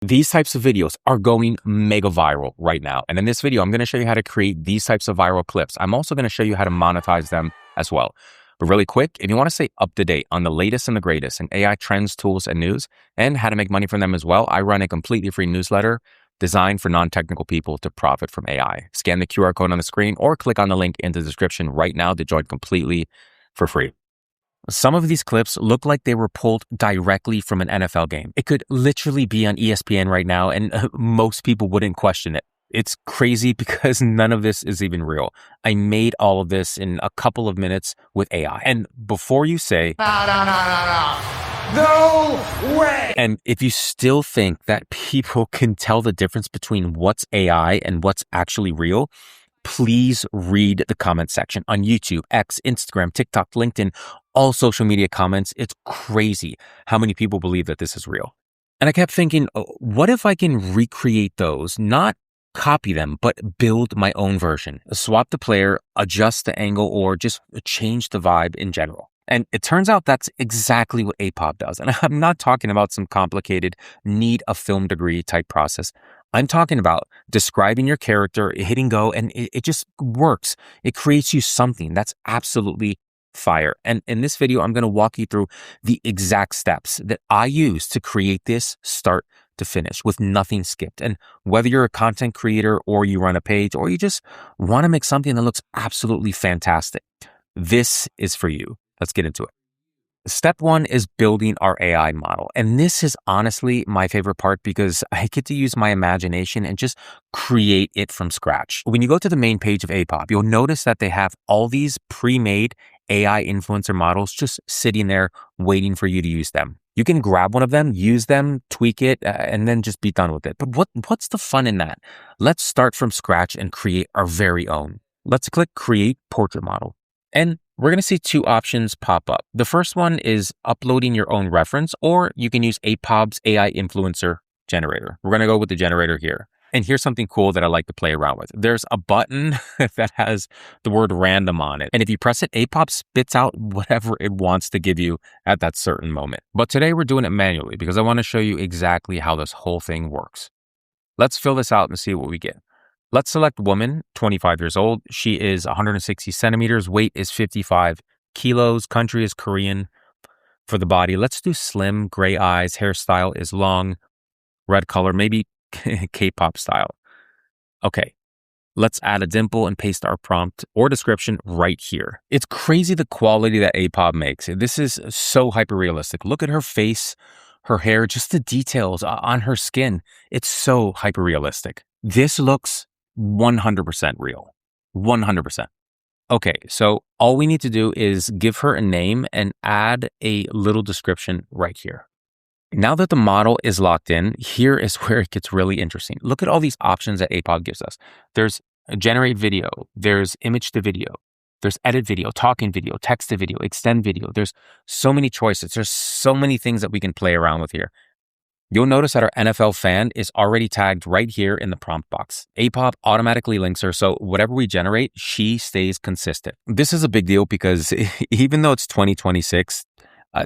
These types of videos are going mega viral right now. And in this video, I'm going to show you how to create these types of viral clips. I'm also going to show you how to monetize them as well. But really quick, if you want to stay up to date on the latest and the greatest in AI trends, tools, and news, and how to make money from them as well, I run a completely free newsletter designed for non-technical people to profit from AI. Scan the QR code on the screen or click on the link in the description right now to join completely for free. Some of these clips look like they were pulled directly from an NFL game. It could literally be on ESPN right now, and most people wouldn't question it. It's crazy because none of this is even real. I made all of this in a couple of minutes with AI. And before you say, no way! And if you still think that people can tell the difference between what's AI and what's actually real, please read the comment section on YouTube, X, Instagram, TikTok, LinkedIn, all social media comments. It's crazy how many people believe that this is real. And I kept thinking, what if I can recreate those, not copy them, but build my own version, swap the player, adjust the angle, or just change the vibe in general. And it turns out that's exactly what APOB does. And I'm not talking about some complicated, need a film degree type process. I'm talking about describing your character, hitting go, and it just works. It creates you something that's absolutely fire. And in this video, I'm going to walk you through the exact steps that I use to create this start to finish with nothing skipped. And whether you're a content creator or you run a page or you just want to make something that looks absolutely fantastic, this is for you. Let's get into it. Step one is building our AI model. And this is honestly my favorite part because I get to use my imagination and just create it from scratch. When you go to the main page of APOB, you'll notice that they have all these pre-made AI influencer models just sitting there waiting for you to use them. You can grab one of them, use them, tweak it, and then just be done with it. But what's the fun in that? Let's start from scratch and create our very own. Let's click Create Portrait Model. And we're going to see two options pop up. The first one is uploading your own reference, or you can use APOB's AI influencer generator. We're going to go with the generator here. And here's something cool that I like to play around with. There's a button that has the word random on it. And if you press it, APOB spits out whatever it wants to give you at that certain moment. But today we're doing it manually because I want to show you exactly how this whole thing works. Let's fill this out and see what we get. Let's select woman, 25 years old. She is 160 centimeters. Weight is 55 kilos. Country is Korean. For the body, let's do slim, gray eyes. Hairstyle is long, red color, maybe K-pop style. Okay, let's add a dimple and paste our prompt or description right here. It's crazy the quality that APOB makes. This is so hyper-realistic. Look at her face, her hair, just the details on her skin. It's so hyper-realistic. This looks 100% real. 100%. Okay, so all we need to do is give her a name and add a little description right here. Now that the model is locked in, here is where it gets really interesting. Look at all these options that APOB gives us. There's generate video, there's image to video, there's edit video, talking video, text to video, extend video. There's so many choices. There's so many things that we can play around with here. You'll notice that our NFL fan is already tagged right here in the prompt box. APOB automatically links her, so whatever we generate, she stays consistent. This is a big deal because even though it's 2026,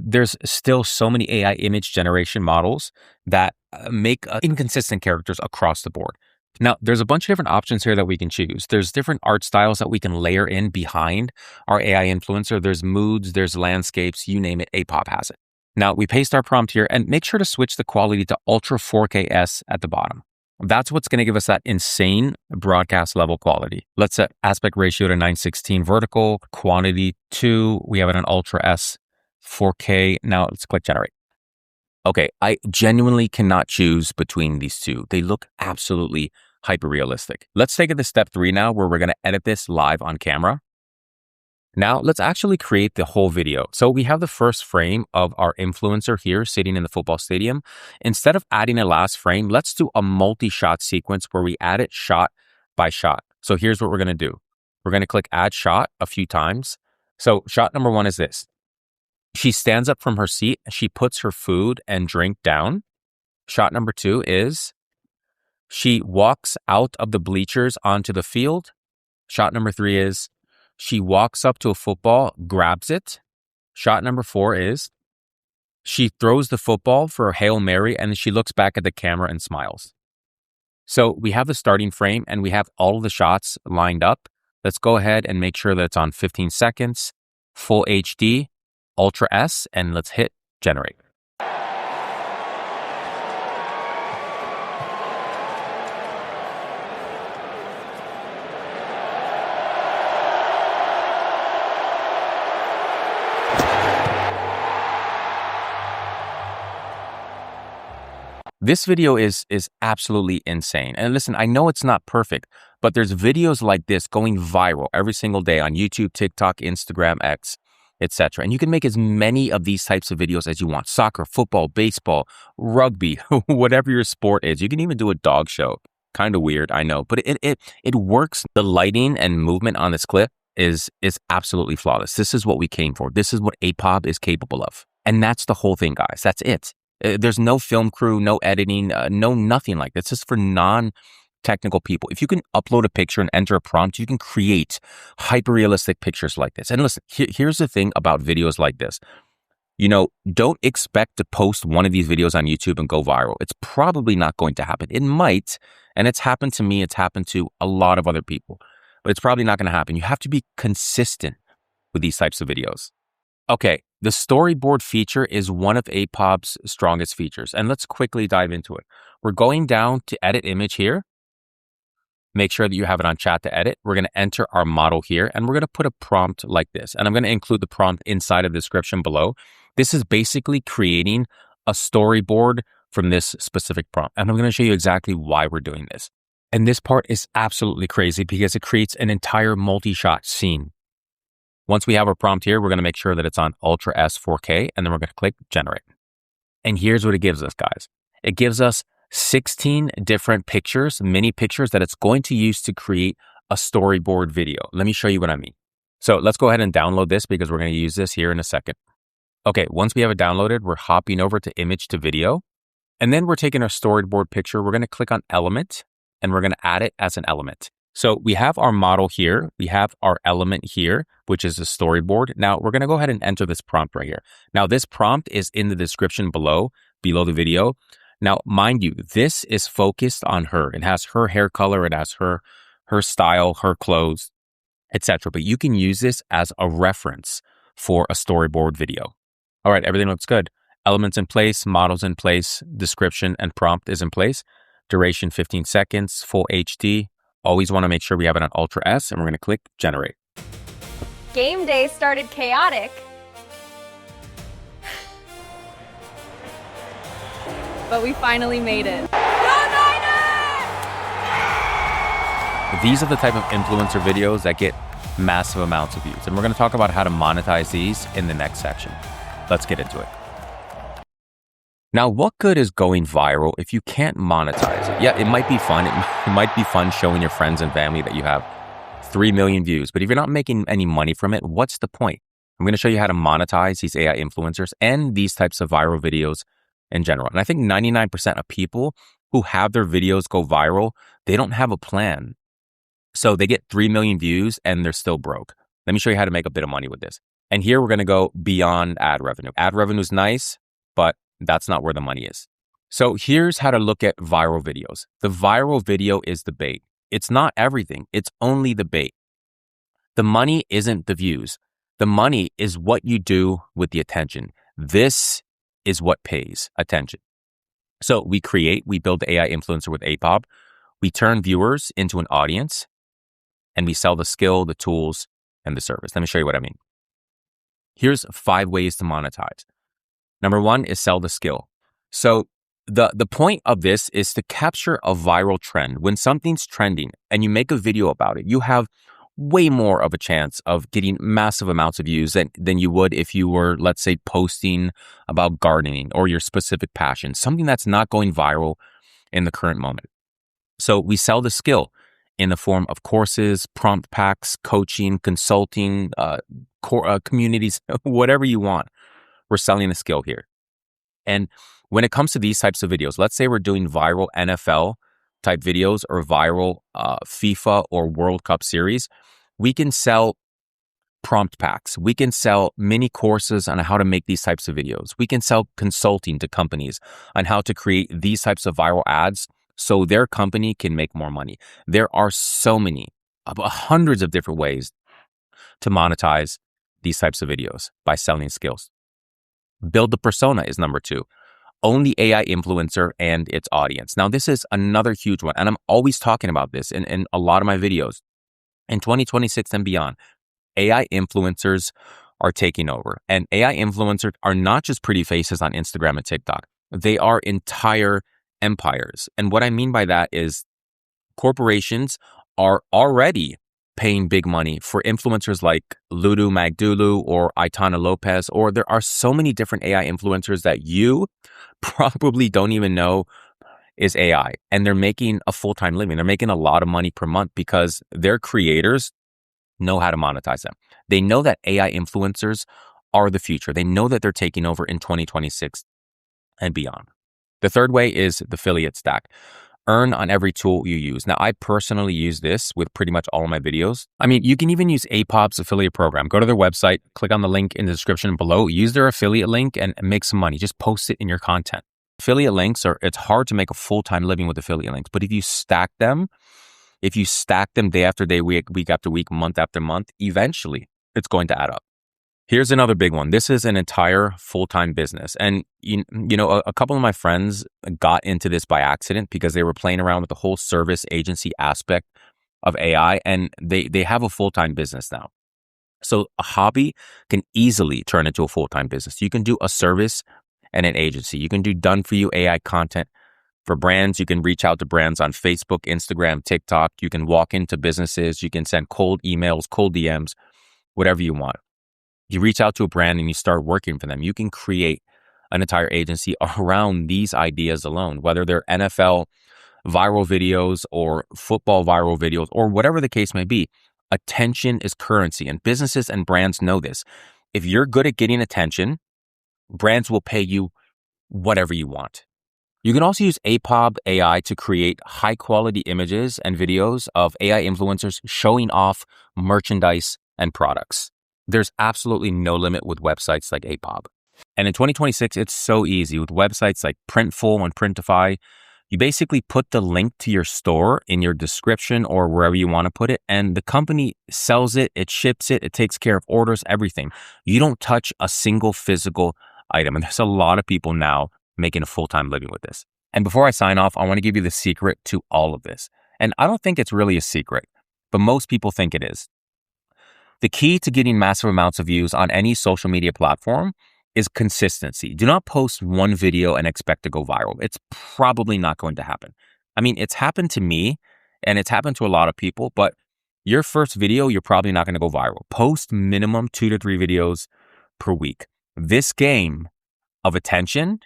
there's still so many AI image generation models that make inconsistent characters across the board. Now, there's a bunch of different options here that we can choose. There's different art styles that we can layer in behind our AI influencer. There's moods, there's landscapes, you name it, APOB has it. Now, we paste our prompt here and make sure to switch the quality to Ultra 4K-S at the bottom. That's what's going to give us that insane broadcast level quality. Let's set aspect ratio to 916 vertical, quantity 2. We have it on Ultra S 4K. Now let's click generate. Okay, I genuinely cannot choose between these two. They look absolutely hyper-realistic. Let's take it to step 3 now, where we're going to edit this live on camera. Now, let's actually create the whole video. So we have the first frame of our influencer here sitting in the football stadium. Instead of adding a last frame, let's do a multi-shot sequence where we add it shot by shot. So here's what we're going to do. We're going to click add shot a few times. So shot number 1 is this. She stands up from her seat. She puts her food and drink down. Shot number 2 is she walks out of the bleachers onto the field. Shot number 3 is she walks up to a football, grabs it. Shot number 4 is She throws the football for a Hail Mary, and then she looks back at the camera and smiles. So we have the starting frame and we have all of the shots lined up. Let's go ahead and make sure that it's on 15 seconds, full HD, Ultra S, and let's hit generate. This video is absolutely insane. And listen, I know it's not perfect, but there's videos like this going viral every single day on YouTube, TikTok, Instagram, X, etc. And you can make as many of these types of videos as you want. Soccer, football, baseball, rugby, whatever your sport is. You can even do a dog show. Kind of weird, I know, but it works. The lighting and movement on this clip is absolutely flawless. This is what we came for. This is what APOB is capable of. And that's the whole thing, guys. That's it. There's no film crew, no editing, no nothing like that. It's just for non-technical people. If you can upload a picture and enter a prompt, you can create hyper-realistic pictures like this. And listen, here's the thing about videos like this. You know, don't expect to post one of these videos on YouTube and go viral. It's probably not going to happen. It might, and it's happened to me. It's happened to a lot of other people, but it's probably not going to happen. You have to be consistent with these types of videos. Okay, the storyboard feature is one of APOB's strongest features, and let's quickly dive into it. We're going down to edit image here. Make sure that you have it on chat to edit. We're going to enter our model here, and we're going to put a prompt like this, and I'm going to include the prompt inside of the description below. This is basically creating a storyboard from this specific prompt, and I'm going to show you exactly why we're doing this. And this part is absolutely crazy because it creates an entire multi-shot scene. Once we have our prompt here, we're going to make sure that it's on Ultra S 4K, and then we're going to click generate. And here's what it gives us, guys. It gives us 16 different pictures, mini pictures that it's going to use to create a storyboard video. Let me show you what I mean. So let's go ahead and download this because we're going to use this here in a second. Okay, once we have it downloaded, we're hopping over to image to video, and then we're taking our storyboard picture. We're going to click on element, and we're going to add it as an element. So we have our model here. We have our element here, which is a storyboard. Now we're going to go ahead and enter this prompt right here. Now this prompt is in the description below the video. Now, mind you, this is focused on her. It has her hair color. It has her style, her clothes, etc. But you can use this as a reference for a storyboard video. All right, everything looks good. Elements in place, models in place, description and prompt is in place. Duration 15 seconds, full HD. Always want to make sure we have it on Ultra S, and we're going to click generate. Game day started chaotic, but we finally made it. These are the type of influencer videos that get massive amounts of views, and we're going to talk about how to monetize these in the next section. Let's get into it. Now, what good is going viral if you can't monetize it? Yeah, it might be fun. It might be fun showing your friends and family that you have 3 million views. But if you're not making any money from it, what's the point? I'm going to show you how to monetize these AI influencers and these types of viral videos in general. And I think 99% of people who have their videos go viral, they don't have a plan. So they get 3 million views and they're still broke. Let me show you how to make a bit of money with this. And here we're going to go beyond ad revenue. Ad revenue is nice, but that's not where the money is. So here's how to look at viral videos. The viral video is the bait. It's not everything. It's only the bait. The money isn't the views. The money is what you do with the attention. This is what pays attention. So we build the AI influencer with APOB. We turn viewers into an audience, and we sell the skill, the tools, and the service. Let me show you what I mean. Here's 5 ways to monetize. Number 1 is sell the skill. So the point of this is to capture a viral trend. When something's trending and you make a video about it, you have way more of a chance of getting massive amounts of views than you would if you were, let's say, posting about gardening or your specific passion, something that's not going viral in the current moment. So we sell the skill in the form of courses, prompt packs, coaching, consulting, communities, whatever you want. We're selling a skill here. And when it comes to these types of videos, let's say we're doing viral NFL type videos or viral FIFA or World Cup series, we can sell prompt packs. We can sell mini courses on how to make these types of videos. We can sell consulting to companies on how to create these types of viral ads so their company can make more money. There are so many, hundreds of different ways to monetize these types of videos by selling skills. Build the persona is number 2. Own the AI influencer and its audience. Now, this is another huge one, and I'm always talking about this in a lot of my videos. In 2026 and beyond, AI influencers are taking over. And AI influencers are not just pretty faces on Instagram and TikTok. They are entire empires. And what I mean by that is corporations are already paying big money for influencers like Ludo Magdulu or Aitana Lopez, or there are so many different AI influencers that you probably don't even know is AI. And they're making a full-time living. They're making a lot of money per month because their creators know how to monetize them. They know that AI influencers are the future. They know that they're taking over in 2026 and beyond. The third way is the affiliate stack. Earn on every tool you use. Now, I personally use this with pretty much all of my videos. I mean, you can even use APOB's affiliate program. Go to their website, click on the link in the description below, use their affiliate link and make some money. Just post it in your content. Affiliate links it's hard to make a full-time living with affiliate links, but if you stack them day after day, week after week, month after month, eventually it's going to add up. Here's another big one. This is an entire full-time business. And you know, a couple of my friends got into this by accident because they were playing around with the whole service agency aspect of AI, and they have a full-time business now. So a hobby can easily turn into a full-time business. You can do a service and an agency. You can do done-for-you AI content for brands. You can reach out to brands on Facebook, Instagram, TikTok. You can walk into businesses. You can send cold emails, cold DMs, whatever you want. You reach out to a brand and you start working for them. You can create an entire agency around these ideas alone, whether they're NFL viral videos or football viral videos or whatever the case may be. Attention is currency, and businesses and brands know this. If you're good at getting attention, brands will pay you whatever you want. You can also use APOB AI to create high quality images and videos of AI influencers showing off merchandise and products. There's absolutely no limit with websites like APOB. And in 2026, it's so easy with websites like Printful and Printify. You basically put the link to your store in your description or wherever you want to put it, and the company sells it, it ships it, it takes care of orders, everything. You don't touch a single physical item. And there's a lot of people now making a full-time living with this. And before I sign off, I want to give you the secret to all of this. And I don't think it's really a secret, but most people think it is. The key to getting massive amounts of views on any social media platform is consistency. Do not post one video and expect to go viral. It's probably not going to happen. I mean, it's happened to me and it's happened to a lot of people, but your first video, you're probably not going to go viral. Post minimum 2 to 3 videos per week. This game of attention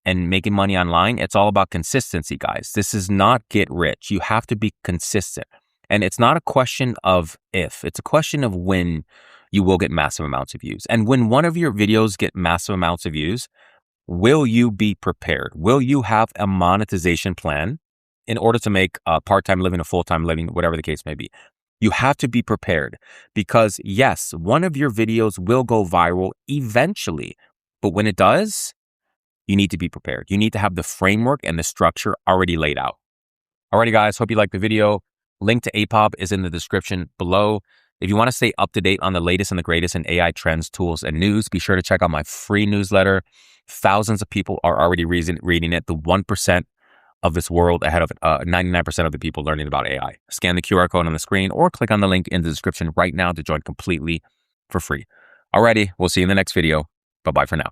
and making money online, it's all about consistency, guys. This is not get rich. You have to be consistent. And it's not a question of if, it's a question of when you will get massive amounts of views. And when one of your videos get massive amounts of views, will you be prepared? Will you have a monetization plan in order to make a part-time living, a full-time living, whatever the case may be? You have to be prepared because yes, one of your videos will go viral eventually, but when it does, you need to be prepared. You need to have the framework and the structure already laid out. Alrighty, guys, hope you liked the video. Link to APOB is in the description below. If you want to stay up to date on the latest and the greatest in AI trends, tools, and news, be sure to check out my free newsletter. Thousands of people are already reading it. The 1% of this world ahead of 99% of the people learning about AI. Scan the QR code on the screen or click on the link in the description right now to join completely for free. Alrighty, we'll see you in the next video. Bye-bye for now.